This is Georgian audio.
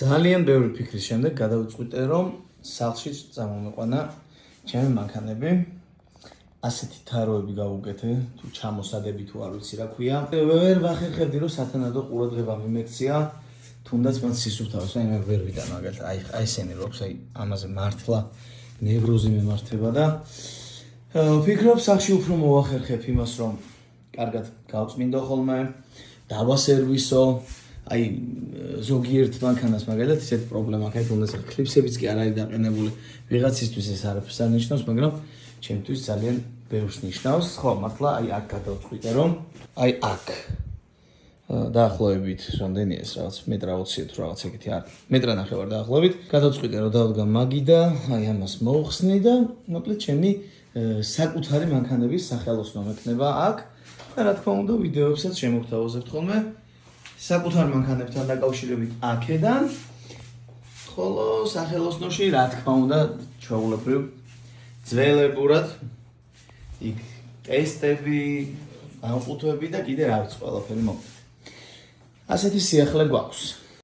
ძალიან ბევრი ფიქრის შემდეგ გადავწყვიტე, რომ სახლში წამომეყვანა ჩემი მანქანები. ასეთი თაროები გავუკეთე, თუ ჩამოსადები თუ არ ვიცი რა ქვია. ვერ ვახერხებდი, რომ სათანადო ყურადღება მიმექცია, თუნდაც მან სისუფთავეს, მე ვერ ვიდა მაგალითად, აი ესენი რობს, აი ამაზე მართლა ნევროზი მემართება და ვფიქრობ, სახლში უფრო მოვახერხებ იმას, რომ კარგად გავწმინდო ხოლმე, დავასერვისო, აი ზოგიერთ მანქანას მაგალითად ისეთი პრობლემა აქვს, თუნდაც კლიპსებიც კი არ არის დაყენებული, ვიღაცისთვის ეს არაფერს არ ნიშნავს, მაგრამ ჩემთვის ძალიან ბევრს ნიშნავს. ხო, მართლა აი აქ გადავწყვიტე, რომ აი აქ დაახლოებით რამდენი ეს რაღაც მეტრა 20 თუ რაღაც ეგეთი არ მეტრანახევარ დაახლოებით გადავწყვიტე, რომ დავდგა მაგი და აი ამას მოვხსნი და მოკლედ ჩემი საკუთარი მანქანების სახელოსნო მექნება აქ. და რა თქმა უნდა, ვიდეოებსაც შემოგთავაზებთ ხოლმე საკუთარ მანქანებთან დაკავშირებით აქედან. ხოლო სახელოსნოში რა თქმა უნდა, ჩვეულებრივ ძველებურად იქ ტესტები, განყოფები და კიდე რა ვიცი ყველაფერი მოხდა. ასეთი სიახლე გვაქვს.